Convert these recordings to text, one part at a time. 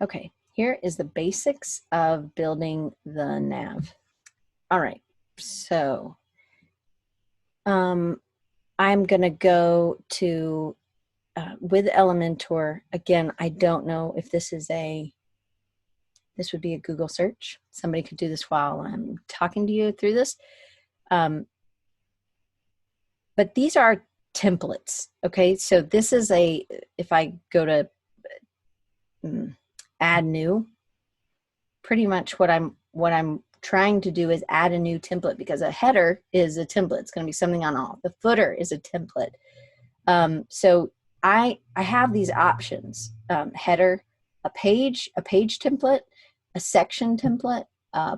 Okay, here is the basics of building the nav. All right, so I'm going to go to, with Elementor, again, I don't know if this is this would be a Google search. Somebody could do this while I'm talking to you through this. But these are templates, okay? So this is if I go to add new, pretty much what I'm trying to do is add a new template, because a header is a template. It's going to be something on all. The footer is a template. So I have these options: header, a page template, a section template,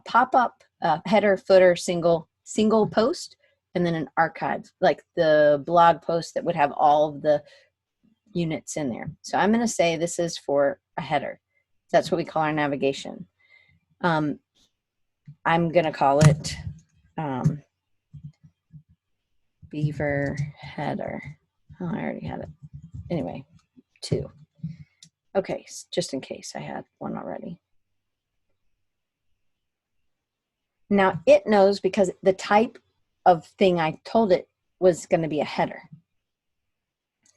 pop-up, header, footer, single post, and then an archive, like the blog post that would have all of the units in there. So I'm going to say this is for a header. That's what we call our navigation. I'm going to call it Beaver header. Oh, I already had it. Anyway, 2. Okay, just in case I had one already. Now it knows, because the type of thing I told it was going to be a header.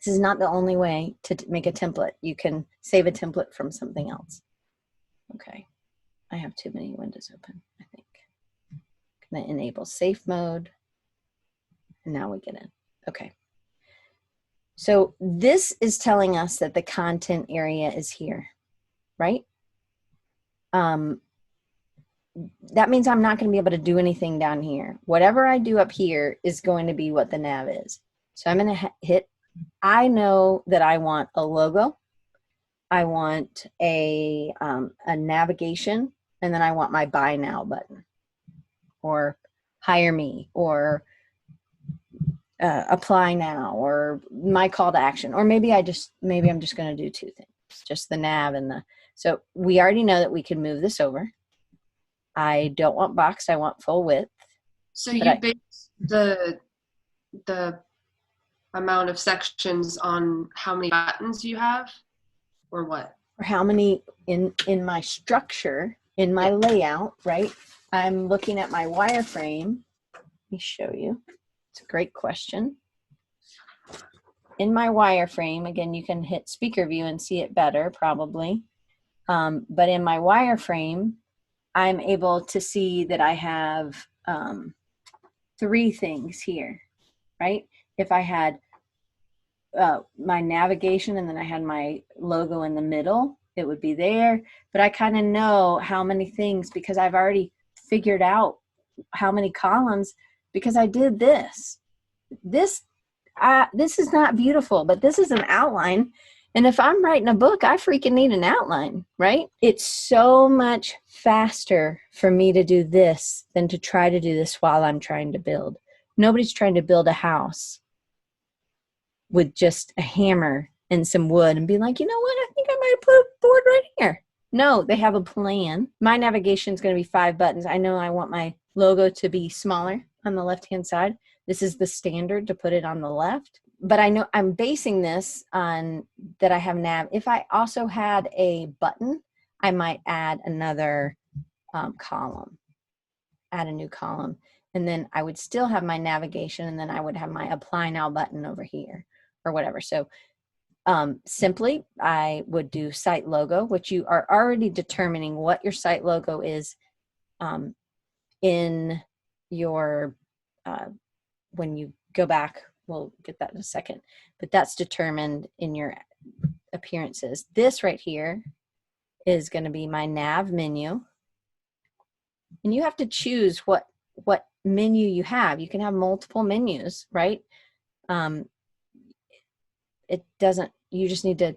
This is not the only way to make a template. You can save a template from something else. Okay, I have too many windows open, I think. I'm going to enable safe mode. And now we get in. Okay. So this is telling us that the content area is here, right? That means I'm not going to be able to do anything down here. Whatever I do up here is going to be what the nav is. So I'm going to hit, I know that I want a logo. I want a navigation, and then I want my buy now button, or hire me, or apply now, or my call to action, or maybe I'm just going to do 2 things, just the nav and so we already know that we can move this over. I don't want boxed, I want full width. So you base the amount of sections on how many buttons you have, or what? Or how many in my structure, in my layout, right? I'm looking at my wireframe. Let me show you. It's a great question. In my wireframe, again, you can hit speaker view and see it better, probably. But in my wireframe, I'm able to see that I have 3 things here, right? If I had my navigation and then I had my logo in the middle, it would be there. But I kind of know how many things, because I've already figured out how many columns, because I did this. This is not beautiful, but this is an outline. And if I'm writing a book, I freaking need an outline, right? It's so much faster for me to do this than to try to do this while I'm trying to build. Nobody's trying to build a house with just a hammer and some wood and be like, you know what, I think I might put a board right here. No, they have a plan. My navigation is going to be 5 buttons. I know I want my logo to be smaller on the left-hand side. This is the standard to put it on the left. But I know I'm basing this on that I have nav. If I also had a button, I might add another column, add a new column. And then I would still have my navigation, and then I would have my apply now button over here or whatever. So simply, I would do site logo, which you are already determining what your site logo is in your, when you go back, we'll get that in a second, but that's determined in your appearances. This right here is going to be my nav menu. And you have to choose what menu you have. You can have multiple menus, right? It doesn't, you just need to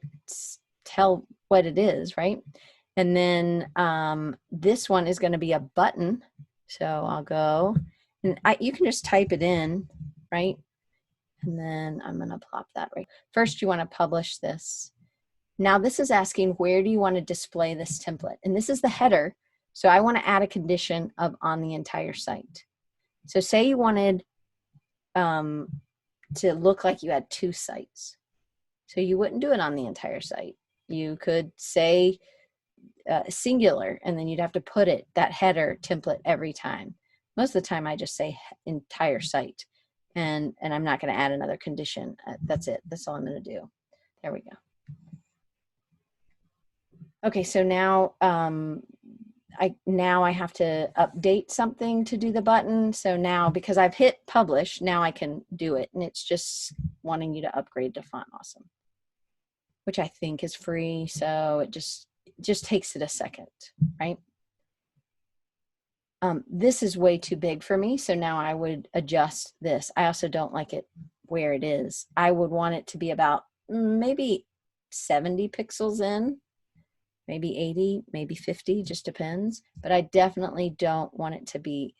tell what it is, right? And then this one is going to be a button. So I'll go, and you can just type it in, right? And then I'm going to plop that right. First, you want to publish this. Now this is asking, where do you want to display this template? And this is the header. So I want to add a condition of on the entire site. So say you wanted to look like you had 2 sites. So you wouldn't do it on the entire site. You could say singular, and then you'd have to put it, that header template every time. Most of the time I just say entire site, and I'm not going to add another condition. That's it. That's all I'm going to do. There we go. Okay, so now I have to update something to do the button. So now, because I've hit publish, now I can do it, and it's just wanting you to upgrade to Font Awesome, which I think is free. So it just takes it a second, right? This is way too big for me, so now I would adjust this. I also don't like it where it is. I would want it to be about maybe 70 pixels in, maybe 80, maybe 50, just depends. But I definitely don't want it to be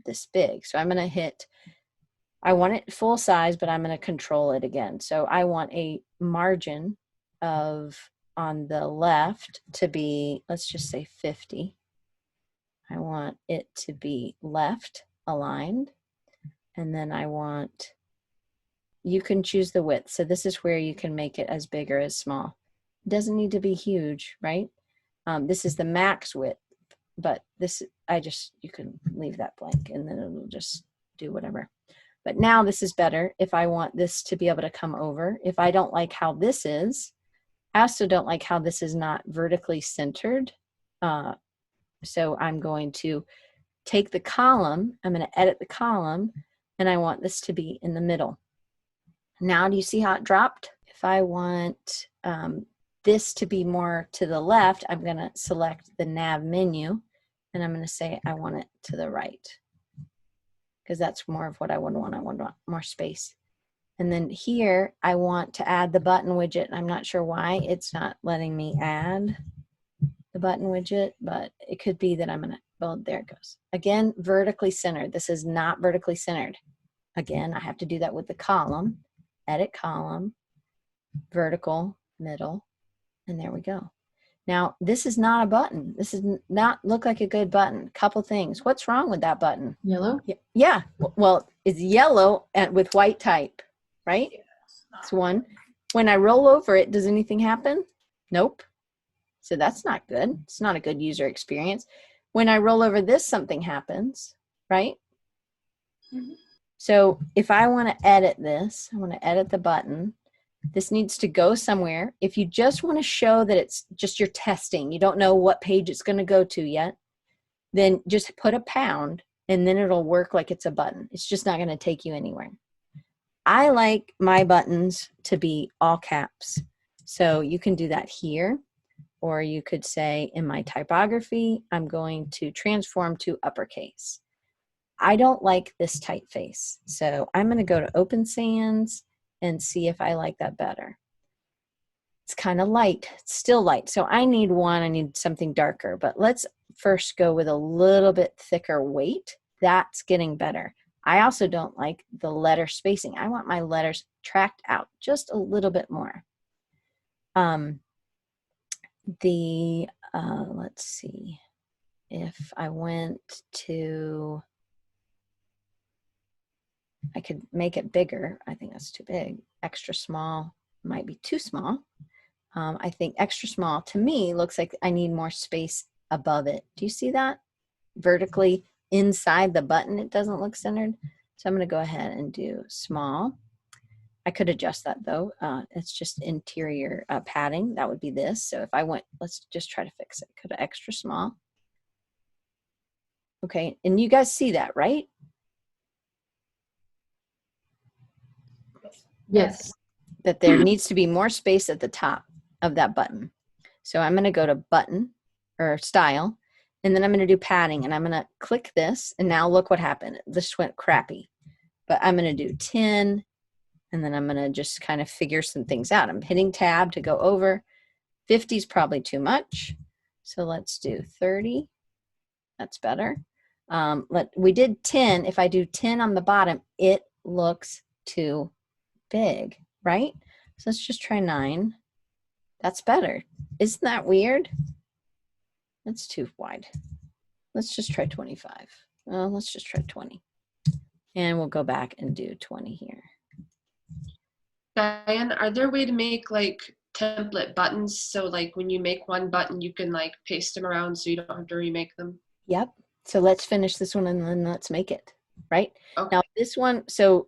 this big. So I'm going to hit, I want it full size, but I'm going to control it again. So I want a margin of, on the left to be, let's just say 50. I want it to be left aligned. And then I want, you can choose the width. So this is where you can make it as big or as small. It doesn't need to be huge, right? This is the max width, but this, you can leave that blank and then it'll just do whatever. But now this is better if I want this to be able to come over. If I don't like how this is, I also don't like how this is not vertically centered. So I'm going to take the column, I'm going to edit the column, and I want this to be in the middle. Now, do you see how it dropped? If I want this to be more to the left, I'm going to select the nav menu, and I'm going to say I want it to the right, because that's more of what I would want. I want more space. And then here, I want to add the button widget. I'm not sure why it's not letting me add the button widget, but it could be that I'm going to, well, there it goes. Again, vertically centered. This is not vertically centered. Again, I have to do that with the column, edit column, vertical, middle, and there we go. Now, this is not a button. This does not look like a good button. Couple things. What's wrong with that button? Yellow? Yeah. Well, it's yellow and with white type, right? That's one. When I roll over it, does anything happen? Nope. So that's not good. It's not a good user experience. When I roll over this, something happens, right? Mm-hmm. So if I want to edit this, I want to edit the button. This needs to go somewhere. If you just want to show that it's just you're testing, you don't know what page it's going to go to yet, then just put a pound and then it'll work like it's a button. It's just not going to take you anywhere. I like my buttons to be all caps. So you can do that here. Or you could say in my typography, I'm going to transform to uppercase. I don't like this typeface. So I'm going to go to Open Sans and see if I like that better. It's kind of light, it's still light. So I need something darker, but let's first go with a little bit thicker weight. That's getting better. I also don't like the letter spacing. I want my letters tracked out just a little bit more. Let's see, if I went to, I could make it bigger. I think that's too big. Extra small might be too small. I think extra small to me looks like I need more space above it. Do you see that? Vertically inside the button, it doesn't look centered. So I'm going to go ahead and do small. I could adjust that though. It's just interior padding. That would be this. So if I went, let's just try to fix it. Go to extra small. Okay, and you guys see that, right? Yes. That there needs to be more space at the top of that button. So I'm going to go to button or style, and then I'm going to do padding, and I'm going to click this, and now look what happened. This went crappy. But I'm going to do 10. And then I'm going to just kind of figure some things out. I'm hitting tab to go over. 50 is probably too much. So let's do 30. That's better. We did 10. If I do 10 on the bottom, it looks too big, right? So let's just try 9. That's better. Isn't that weird? That's too wide. Let's just try 25. Well, let's just try 20. And we'll go back and do 20 here. Diane, are there a way to make like template buttons. So like when you make one button, you can like paste them around so you don't have to remake them. Yep. So let's finish this one and then let's make it, right? Okay. Now this one, so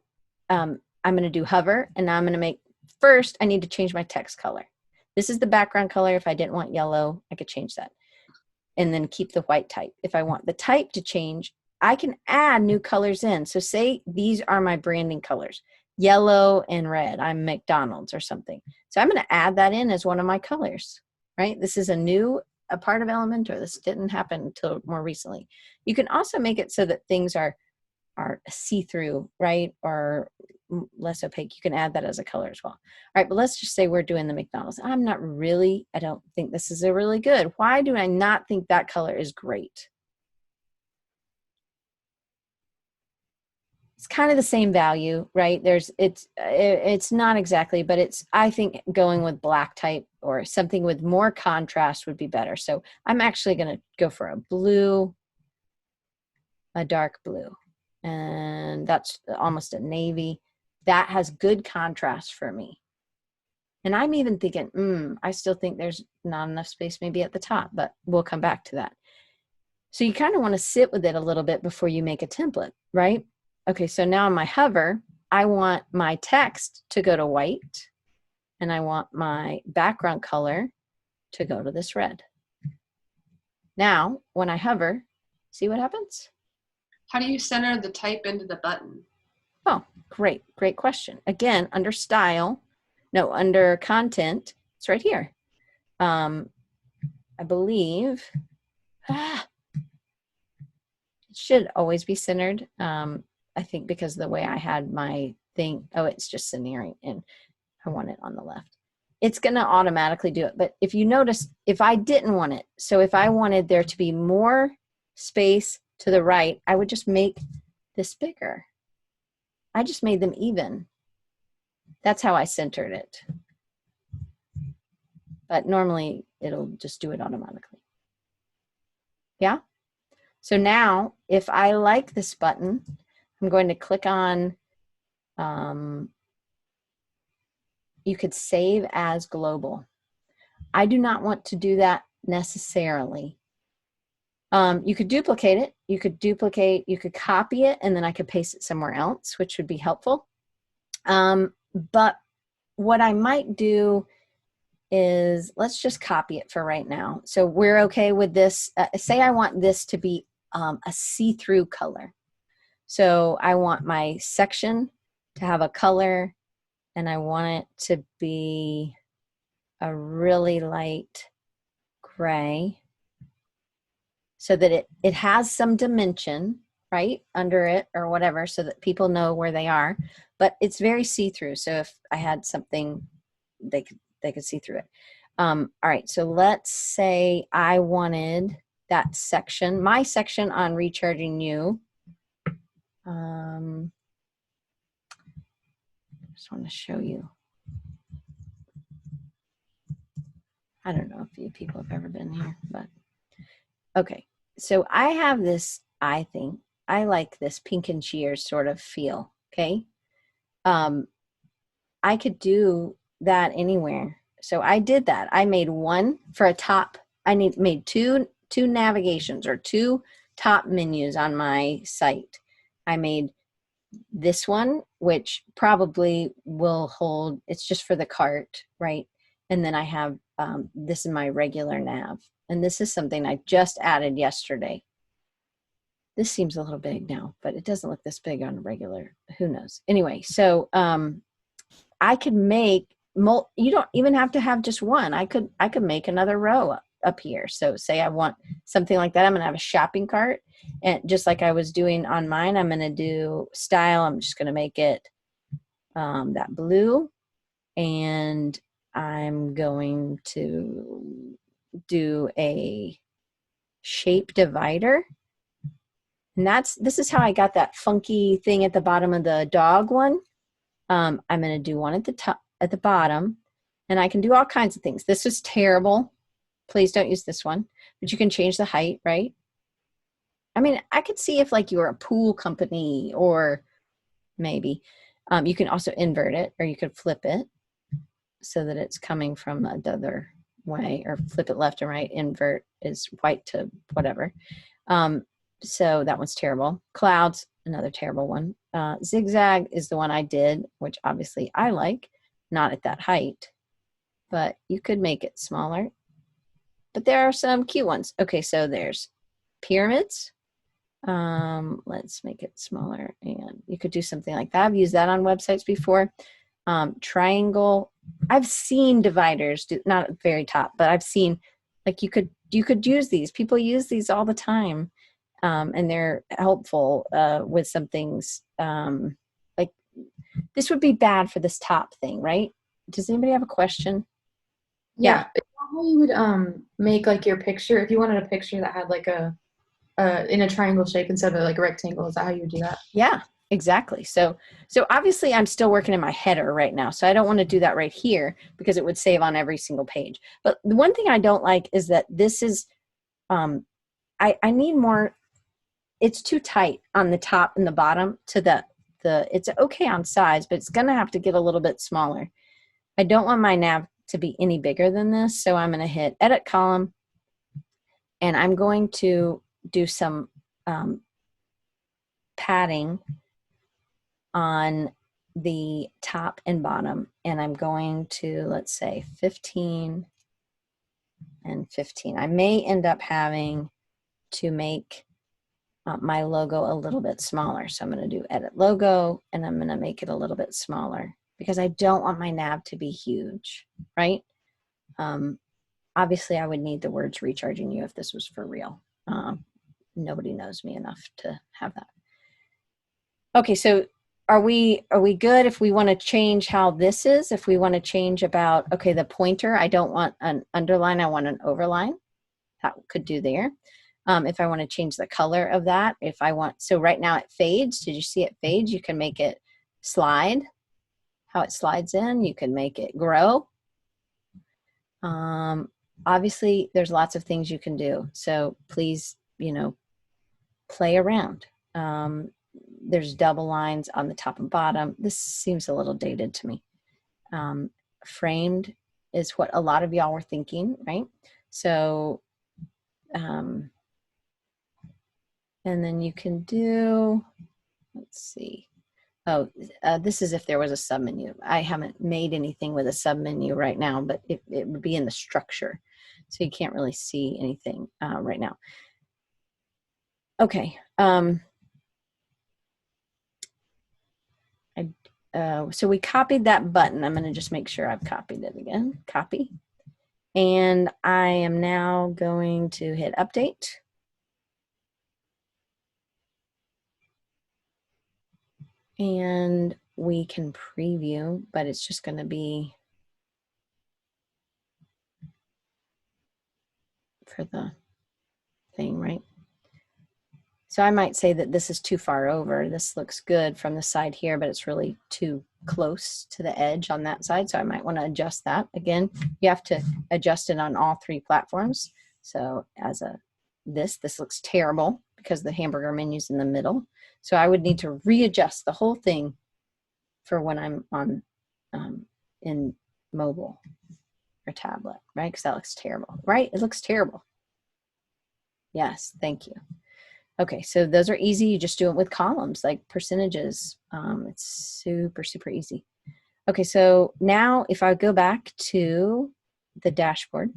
I'm going to do hover, and now I'm going to make, first I need to change my text color. This is the background color. If I didn't want yellow, I could change that. And then keep the white type. If I want the type to change, I can add new colors in. So say these are my branding colors, yellow and red. I'm McDonald's or something. So I'm going to add that in as one of my colors, right? This is a part of Elementor. This didn't happen until more recently. You can also make it so that things are see-through, right? Or less opaque. You can add that as a color as well. All right, but let's just say we're doing the McDonald's. I don't think this is a really good. Why do I not think that color is great? It's kind of the same value, right? It's not exactly, but I think going with black type or something with more contrast would be better. So I'm actually going to go for a dark blue, and that's almost a navy. That has good contrast for me. And I'm even thinking, I still think there's not enough space maybe at the top, but we'll come back to that. So you kind of want to sit with it a little bit before you make a template, right? Okay, so now on my hover, I want my text to go to white, and I want my background color to go to this red. Now, when I hover, see what happens? How do you center the type into the button? Oh, great question. Again, under content, it's right here. I believe it should always be centered. I think because of the way I had my thing, it's just centering, and I want it on the left. It's going to automatically do it. But if you notice, if I didn't want it, so if I wanted there to be more space to the right, I would just make this bigger. I just made them even. That's how I centered it. But normally it'll just do it automatically. Yeah? So now if I like this button, I'm going to click on, you could save as global. I do not want to do that necessarily. You could duplicate it. You could copy it, and then I could paste it somewhere else, which would be helpful. But what I might do is, let's just copy it for right now. So we're okay with this. Say I want this to be a see-through color. So I want my section to have a color, and I want it to be a really light gray so that it has some dimension, right, under it or whatever, so that people know where they are. But it's very see-through. So if I had something, they could see through it. All right, so let's say I wanted that section, my section on recharging you. I just want to show you. I don't know if you people have ever been here, but okay. So I have this, I think, I like this pink and shears sort of feel, okay? I could do that anywhere. So I did that. I made one for a top. Made two navigations or two top menus on my site. I made this one, which probably will hold, it's just for the cart, right? And then I have, this is my regular nav. And this is something I just added yesterday. This seems a little big now, but it doesn't look this big on a regular, who knows? Anyway, so I could make, you don't even have to have just one. I could make another row up here. So say I want something like that. I'm going to have a shopping cart, and just like I was doing on mine, I'm going to do style. I'm just going to make it that blue, and I'm going to do a shape divider. And this is how I got that funky thing at the bottom of the dog one. I'm going to do one at the top, at the bottom, and I can do all kinds of things. This is terrible. Please don't use this one, but you can change the height, right? I mean, I could see if like you were a pool company, or maybe you can also invert it, or you could flip it. so that it's coming from the other way, or flip it left and right, invert is white to whatever. So that one's terrible. Clouds, another terrible one. Zigzag is the one I did, which obviously I like, not at that height, but you could make it smaller. But there are some cute ones. Okay, so there's pyramids. Let's make it smaller, and you could do something like that. I've used that on websites before. Triangle. I've seen dividers, not at the very top, but I've seen, like, you could use these. People use these all the time. And they're helpful with some things. Like, this would be bad for this top thing, right? Does anybody have a question? Yeah. Is that how you would make like your picture, if you wanted a picture that had like a in a triangle shape instead of like a rectangle? Is that how you would do that? Yeah, exactly. So obviously I'm still working in my header right now, so I don't want to do that right here because it would save on every single page. But the one thing I don't like is that this is I need more. It's too tight on the top and the bottom to the it's okay on size, but it's going to have to get a little bit smaller. I don't want my nav to be any bigger than this, so I'm going to hit edit column, and I'm going to do some padding on the top and bottom, and I'm going to, let's say, 15 and 15. I may end up having to make my logo a little bit smaller. So I'm going to do edit logo, and I'm going to make it a little bit smaller because I don't want my nav to be huge, right? Obviously I would need the words recharging you if this was for real. Nobody knows me enough to have that. Okay, so are we good if we want to change how this is? If we want to change about, okay, the pointer, I don't want an underline, I want an overline. That could do there. If I want to change the color of that, if I want, so right now it fades. Did you see it fades? You can make it slide, how it slides in. You can make it grow. Obviously, there's lots of things you can do. So please, play around. There's double lines on the top and bottom. This seems a little dated to me. Framed is what a lot of y'all were thinking, right? So, and then you can do, let's see. Oh, this is if there was a submenu. I haven't made anything with a submenu right now, but it would be in the structure. So you can't really see anything right now. Okay. So we copied that button. I'm going to just make sure I've copied it again. Copy. And I am now going to hit update. And we can preview, but it's just going to be for the thing, right? So I might say that this is too far over. This looks good from the side here, but it's really too close to the edge on that side. So I might want to adjust that. Again, you have to adjust it on all three platforms. So as this looks terrible because the hamburger menu's in the middle. So I would need to readjust the whole thing for when I'm on in mobile or tablet, right? Because that looks terrible, right? It looks terrible. Yes, thank you. Okay, so those are easy. You just do it with columns, like percentages. It's super, super easy. Okay, so now if I go back to the dashboard,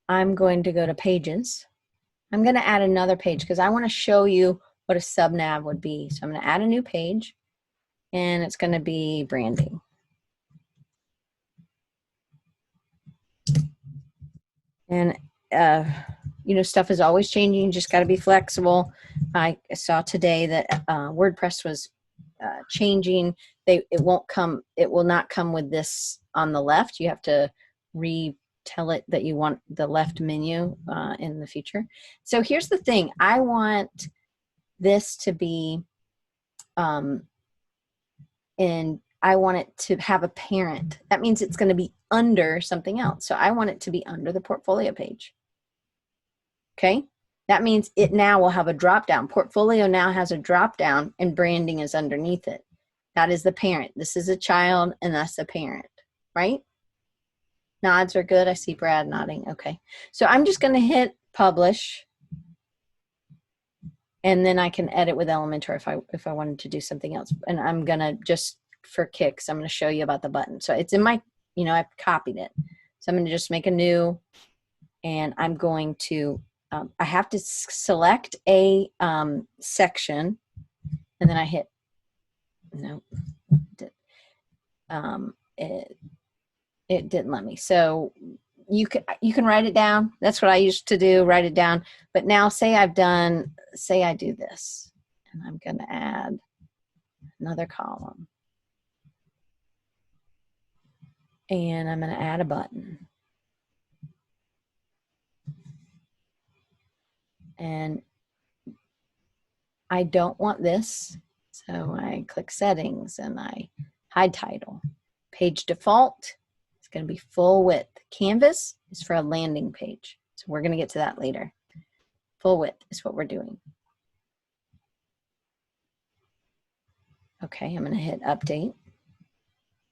I'm going to go to pages. I'm going to add another page because I want to show you what a subnav would be. So I'm going to add a new page, and it's going to be branding. And stuff is always changing. You just got to be flexible. I saw today that WordPress was changing. It will not come with this on the left. You have to tell it that you want the left menu in the future. So here's the thing. I want this to be, and I want it to have a parent. That means it's going to be under something else. So I want it to be under the portfolio page. Okay. That means it now will have a drop down. Portfolio now has a drop down and branding is underneath it. That is the parent. This is a child, and that's the parent, right? Nods are good. I see Brad nodding. Okay. So I'm just going to hit publish, and then I can edit with Elementor if I wanted to do something else. And I'm going to just, for kicks, I'm going to show you about the button. So it's in my, I've copied it. So I'm going to just make a new, and I'm going to, I have to select a section, and then I hit, no, it didn't let me. So you can write it down. That's what I used to do, write it down. But now say I do this, and I'm going to add another column. And I'm going to add a button. And I don't want this. So I click settings and I hide title. Page default is going to be full width. Canvas is for a landing page. So we're going to get to that later. Full width is what we're doing. Okay, I'm going to hit update.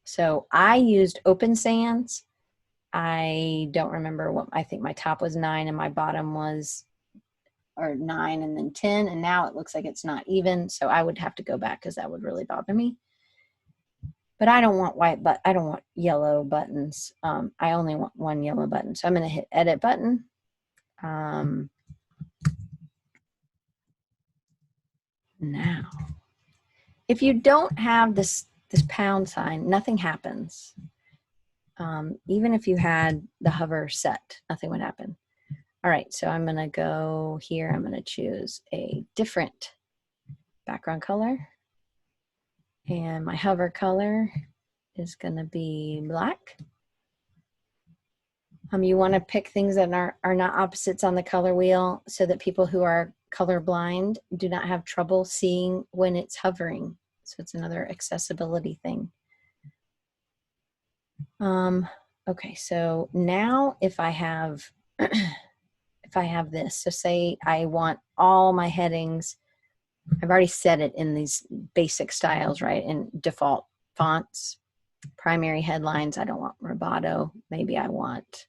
So I used Open Sans. I don't remember what, I think my top was 9 and my bottom was, or 9 and then 10, and now it looks like it's not even, so I would have to go back because that would really bother me. But I don't want white, but I don't want yellow buttons. I only want one yellow button. So I'm going to hit edit button. Now, if you don't have this pound sign, nothing happens. Even if you had the hover set, nothing would happen. All right, so I'm going to go here. I'm going to choose a different background color. And my hover color is going to be black. You want to pick things that are not opposites on the color wheel so that people who are colorblind do not have trouble seeing when it's hovering. So it's another accessibility thing. Okay, so now if I have this, so say I want all my headings, I've already set it in these basic styles, right? In default fonts, primary headlines, I don't want Roboto. Maybe I want,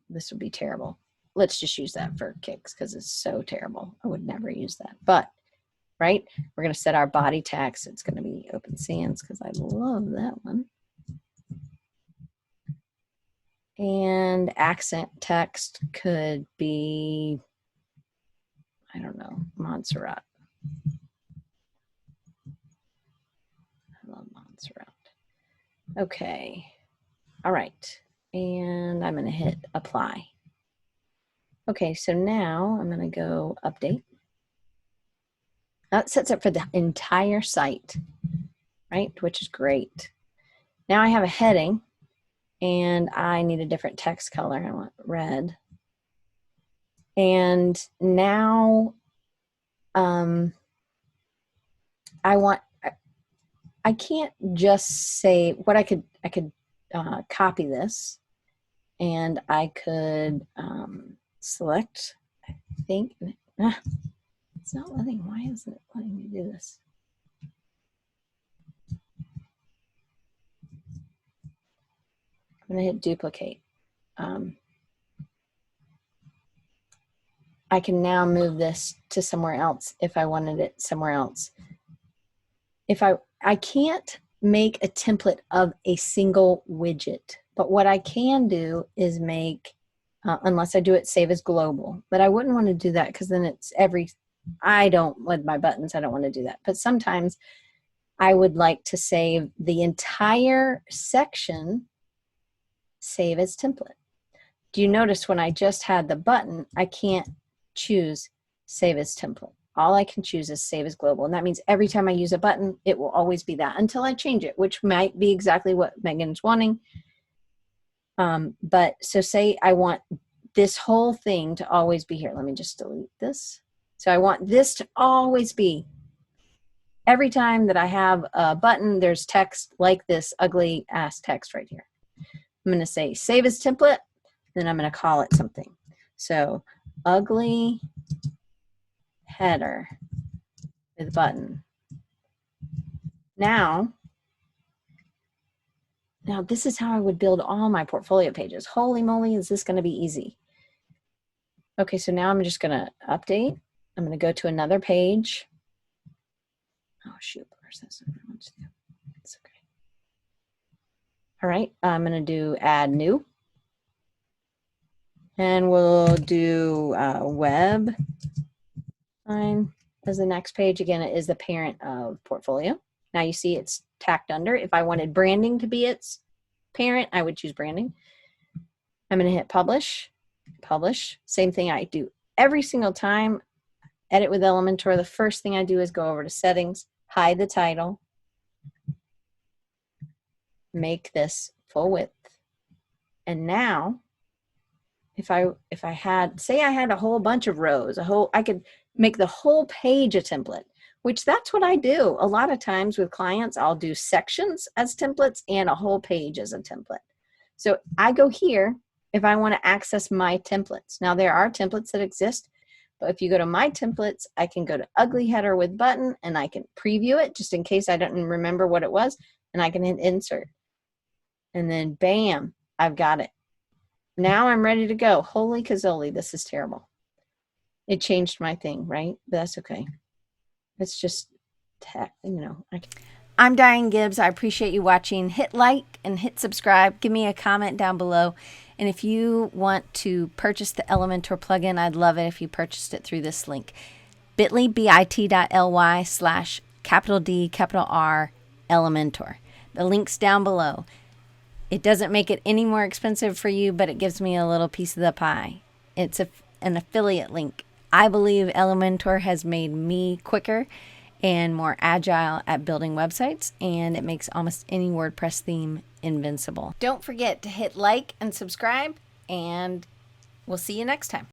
this would be terrible. Let's just use that for kicks because it's so terrible. I would never use that. But, right, we're going to set our body text. It's going to be Open Sans because I love that one. And accent text could be, I don't know, Montserrat. I love Montserrat. Okay. All right. And I'm going to hit apply. Okay, so now I'm going to go update. That sets up for the entire site, right? Which is great. Now I have a heading and I need a different text color. I want red. And now I can't just say what I could copy this and I could select, I think, it's not letting, why isn't it letting me do this? I'm going to hit duplicate. I can now move this to somewhere else if I wanted it somewhere else. If I can't make a template of a single widget, but what I can do is make, unless I do it save as global, but I wouldn't want to do that because then it's with my buttons, I don't want to do that. But sometimes I would like to save the entire section, save as template. Do you notice when I just had the button, I can't choose save as template. All I can choose is save as global. And that means every time I use a button, it will always be that until I change it, which might be exactly what Megan's wanting. But so say I want this whole thing to always be here. Let me just delete this. So I want this to always be, every time that I have a button, there's text like this ugly ass text right here. I'm going to say save as template, then I'm going to call it something. So ugly header with Button. Now this is how I would build all my portfolio pages. Holy moly, is this going to be easy? Okay, so now I'm just going to update. I'm going to go to another page. Oh, shoot. Where's this? It's okay. All right, I'm going to do add new. And we'll do web sign as the next page. Again, it is the parent of portfolio. Now you see it's tacked under. If I wanted branding to be its parent, I would choose branding. I'm going to hit publish. Publish. Same thing I do every single time. Edit with Elementor. The first thing I do is go over to settings, hide the title, make this full width. And now, if I had, say I had a whole bunch of rows, I could make the whole page a template, which that's what I do. A lot of times with clients, I'll do sections as templates and a whole page as a template. So I go here if I want to access my templates. Now there are templates that exist, but if you go to my templates, I can go to ugly header with Button and I can preview it just in case I don't remember what it was, and I can hit insert. And then bam, I've got it. Now I'm ready to go. Holy cazoli, this is terrible. It changed my thing, right? But that's okay. It's just, I'm Diane Gibbs. I appreciate you watching. Hit like and hit subscribe. Give me a comment down below. And if you want to purchase the Elementor plugin, I'd love it if you purchased it through this link. bit.ly/D R Elementor. The link's down below. It doesn't make it any more expensive for you, but it gives me a little piece of the pie. It's an affiliate link. I believe Elementor has made me quicker and more agile at building websites, and it makes almost any WordPress theme invincible. Don't forget to hit like and subscribe, and we'll see you next time.